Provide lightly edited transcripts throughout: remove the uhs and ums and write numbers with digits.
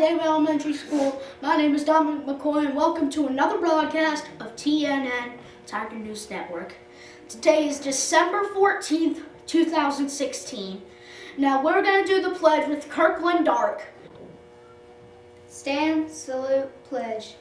David Elementary School. My name is Dominic McCoy and welcome to another broadcast of TNN, Tiger News Network. Today is December 14th, 2016. Now we're going to do the pledge with Kirkland Dark. Stand, salute, pledge.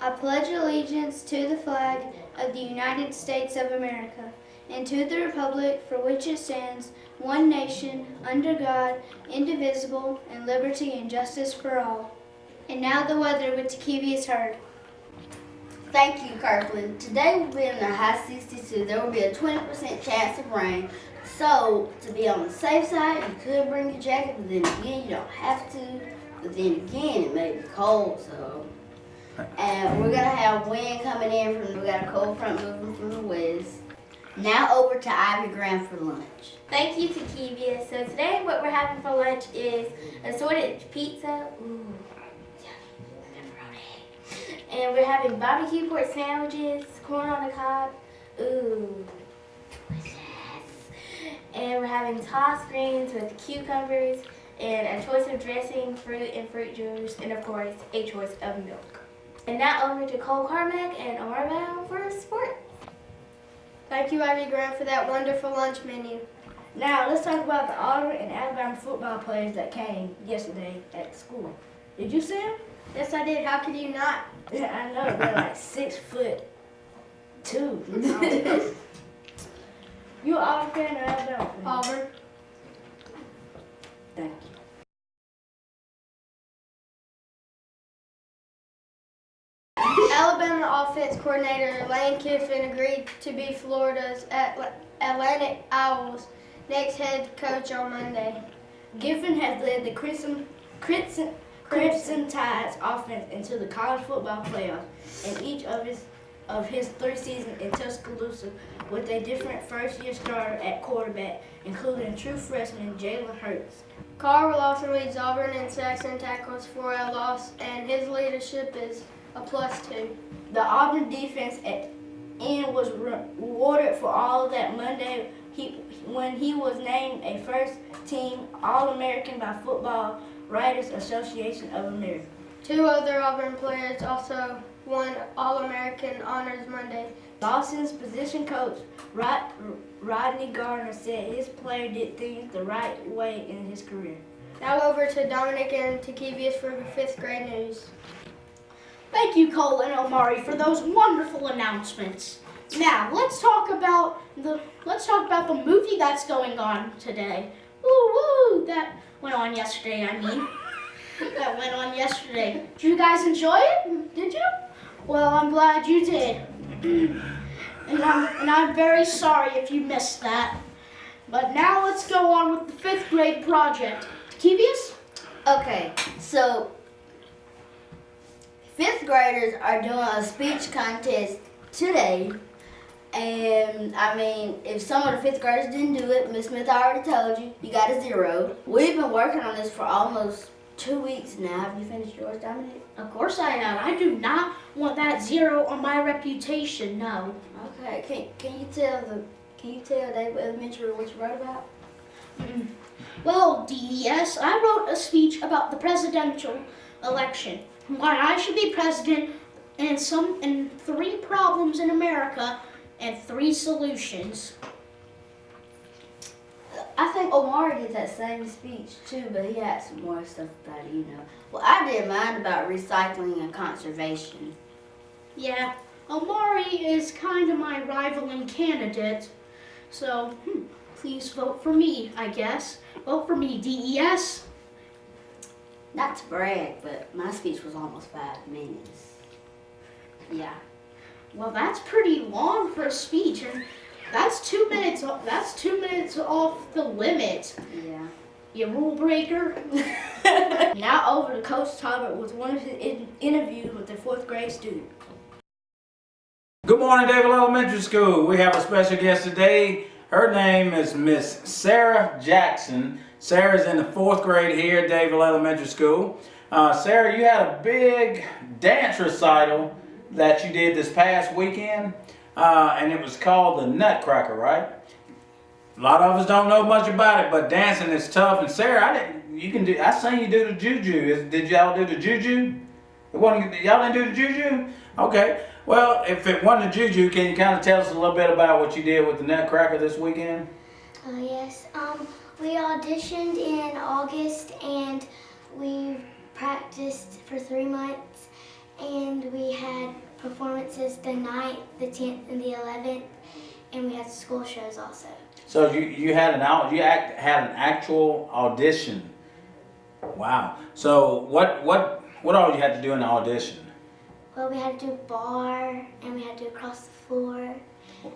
I pledge allegiance to the flag of the United States of America and to the republic for which it stands, one nation, under God, indivisible, and liberty and justice for all. And now the weather with Takevius Hurd. Thank you, Kirkland. Today will be in the high 62. There will be a 20% chance of rain. So, to be on the safe side, you could bring your jacket, but then again, you don't have to. But then again, it may be cold, so. And we're going to have wind coming in we got a cold front moving from the west. Now over to Ivy Graham for lunch. Thank you, Takevius. So today what we're having for lunch is assorted pizza. Ooh, pepperoni. And we're having barbecue pork sandwiches, corn on the cob. Ooh, delicious. And we're having tossed greens with cucumbers and a choice of dressing, fruit and fruit juice, and of course, a choice of milk. And now over to Cole Carmack and Omar Brown for sports. Thank you, Ivy Graham, for that wonderful lunch menu. Now, let's talk about the Auburn and Alabama football players that came yesterday at school. Did you see them? Yes, I did. How could you not? Yeah, I know. They're like 6'2". You an Auburn fan or Alabama fan? Auburn. Thank you. Alabama offense coordinator Lane Kiffin agreed to be Florida's Atlantic Owls' next head coach on Monday. Giffen has led the Crimson Tide's offense into the college football playoffs in each of his 3 seasons in Tuscaloosa with a different first-year starter at quarterback, including true freshman Jalen Hurts. Carl Lawson leads Auburn in sacks and tackles for a loss, and his leadership is a +2. The Auburn defense at end was rewarded for all of that Monday when he was named a first-team All-American by Football Writers Association of America. 2 other Auburn players also won All-American honors Monday. Lawson's position coach, Rodney Gardner, said his player did things the right way in his career. Now over to Dominic and Takevius for 5th grade news. Thank you, Cole and Omari, for those wonderful announcements. Now let's talk about the movie that's going on today. Woo woo! That went on yesterday. That went on yesterday. Did you guys enjoy it? Did you? Well, I'm glad you did. and I'm very sorry if you missed that. But now let's go on with the 5th grade project. Takevius? Okay, so 5th graders are doing a speech contest today. And I mean, if some of the 5th graders didn't do it, Miss Smith already told you, you got a 0. We've been working on this for almost 2 weeks now. Have you finished yours, Dominic? Of course I have. I do not want that 0 on my reputation, no. Okay, can you tell David Elementary what you wrote about? Well, DES, I wrote a speech about the presidential election, why I should be president, and 3 problems in America, and 3 solutions. I think Omari did that same speech too, but he had some more stuff about it, Well, I did mine about recycling and conservation. Yeah, Omari is kind of my rivaling candidate, so please vote for me, I guess. Vote for me, DES. Not to brag, but my speech was almost 5 minutes. Yeah. Well, that's pretty long for a speech, and that's 2 minutes. That's 2 minutes off the limit. Yeah. You rule breaker. Now over to Coach Talbot with one of his interviews with the 4th grade student. Good morning, David Elementary School. We have a special guest today. Her name is Miss Sarah Jackson. Sarah's in the 4th grade here at David Elementary School. Sarah, you had a big dance recital that you did this past weekend, and it was called the Nutcracker, right? A lot of us don't know much about it, but dancing is tough. And Sarah, you can do. I seen you do the juju. Did y'all do the juju? It wasn't. Y'all didn't do the juju? Okay. Well, if it wasn't the juju, can you kind of tell us a little bit about what you did with the Nutcracker this weekend? Yes. We auditioned in August and we practiced for 3 months, and we had performances the 9th, the 10th, and the 11th, and we had school shows also. So you had had an actual audition. Wow. So what all you had to do in the audition? Well, we had to do bar and we had to do across the floor.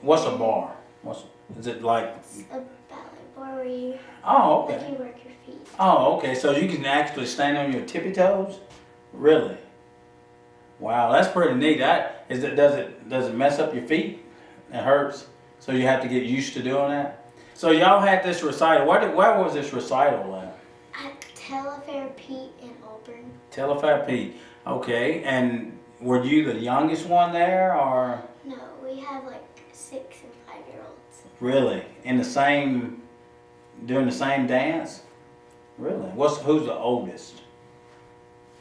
What's a bar? Is it like? It's a ballet bar where you, Oh, like okay. you work your feet. Oh, okay. So you can actually stand on your tippy toes? Really? Wow, that's pretty neat. Does it mess up your feet? It hurts. So you have to get used to doing that. So y'all had this recital. Where was this recital at? At Telefair Pete in Auburn. Telefair Pete. Okay. And were you the youngest one there, or No, we have like 6 and 5-year-olds. really doing the same dance? Really? Who's the oldest?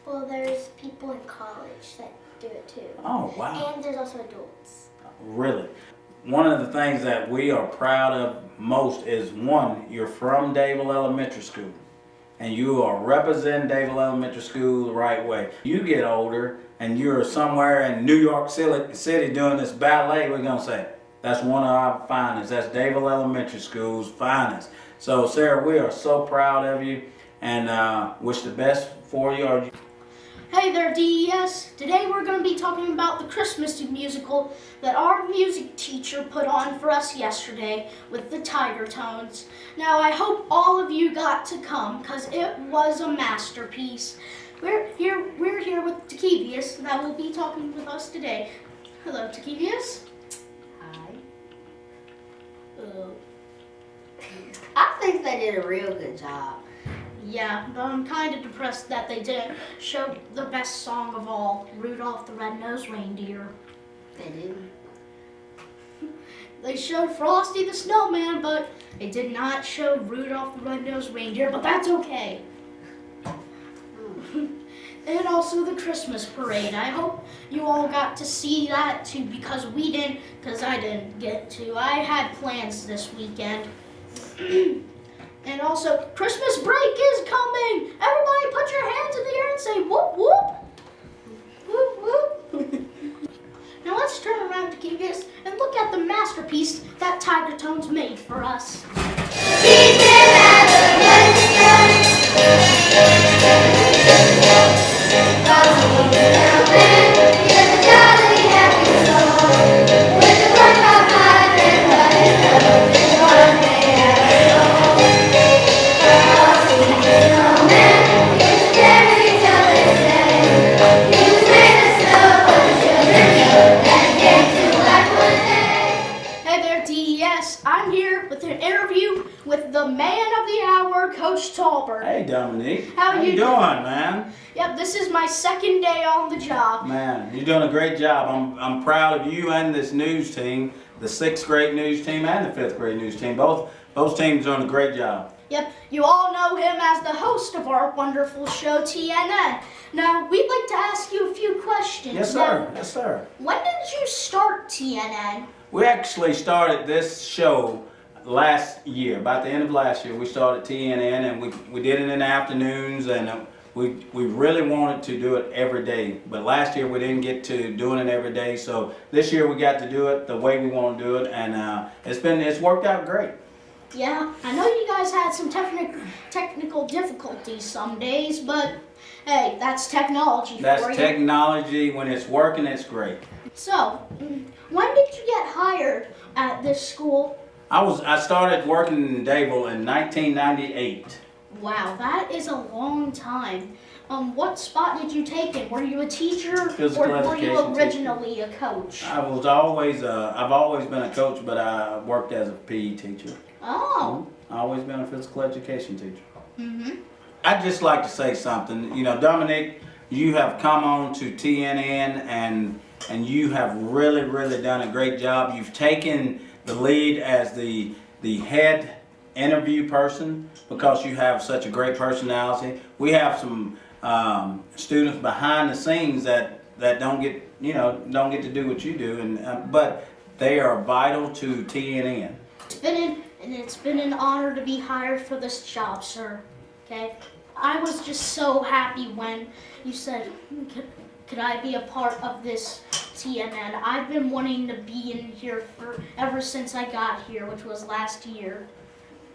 Well, there's people in college that do it too. Oh, wow. And there's also adults. Really. One of the things that we are proud of most is, one, you're from Davil Elementary School, and you are representing Davil Elementary School the right way. You get older and you're somewhere in New York City doing this ballet, we're going to say, that's one of our finest. That's Davil Elementary School's finest. So, Sarah, we are so proud of you and wish the best for you. Hey there, DES. Today we're going to be talking about the Christmas musical that our music teacher put on for us yesterday with the Tiger Tones. Now, I hope all of you got to come because it was a masterpiece. We're here with Takevius that will be talking with us today. Hello, Takevius. Hi. I think they did a real good job. Yeah, but I'm kind of depressed that they didn't show the best song of all, Rudolph the Red-Nosed Reindeer. They didn't. They showed Frosty the Snowman, but they did not show Rudolph the Red-Nosed Reindeer, but that's okay. And also the Christmas parade. I hope you all got to see that too, because we didn't, because I didn't get to. I had plans this weekend. And also, Christmas break is coming! Everybody put your hands in the air and say whoop whoop! Whoop whoop! Now let's turn around to Takevius and look at the masterpiece that Tiger Tones made for us. Hey there, DES. I'm here with an interview with the man of the hour, Coach Talbert. Hey, Dominique. How you doing, man? Yep, this is my second day on the job. Man, you're doing a great job. I'm proud of you and this news team, the 6th grade news team and the 5th grade news team. Those teams are doing a great job. Yep, you all know him as the host of our wonderful show, TNN. Now, we'd like to ask you a few questions. Yes, sir. Yes, sir. When did you start TNN? We actually started this show last year. About the end of last year, we started TNN, and we did it in the afternoons, and we really wanted to do it every day. But last year we didn't get to doing it every day, so this year we got to do it the way we want to do it, and it's worked out great. Yeah, I know you guys had some technical difficulties some days, but hey, that's technology for you. That's technology. When it's working, it's great. So, when did you get hired at this school? I started working in Davil in 1998. Wow, that is a long time. What spot did you take in? Were you a teacher, Physical or were you education originally a coach? I've always been a coach, but I worked as a PE teacher. Oh. I've always been a physical education teacher. Mm-hmm. I'd just like to say something. You know, Dominique, you have come on to TNN and you have really done a great job. You've taken the lead as the head interview person because you have such a great personality. We have some students behind the scenes that don't get to do what you do, and but they are vital to TNN. It's been an honor to be hired for this job, sir. Okay, I was just so happy when you said, could I be a part of this TNN? I've been wanting to be in here ever since I got here, which was last year.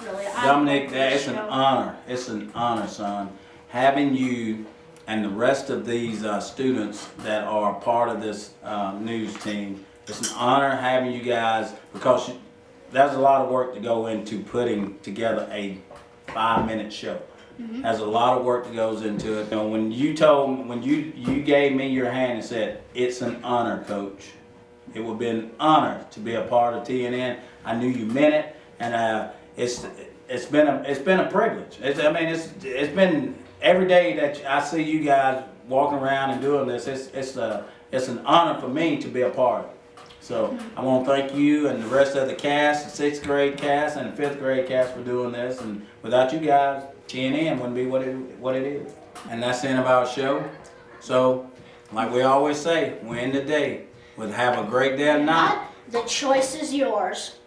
Really, Dominic, it's an honor. It's an honor, son. Having you and the rest of these students that are part of this news team, it's an honor having you guys because there's a lot of work to go into putting together a 5-minute show. There's a lot of work that goes into it. When you gave me your hand and said, "It's an honor, Coach," it would be an honor to be a part of TNN. I knew you meant it, and it's been a privilege. It's been every day that I see you guys walking around and doing this. It's an honor for me to be a part of it. So I want to thank you and the rest of the cast, the 6th grade cast and the 5th grade cast for doing this. And without you guys, TNN wouldn't be what it is. And that's the end of our show. So, like we always say, we end the day with have a great day or not. The choice is yours.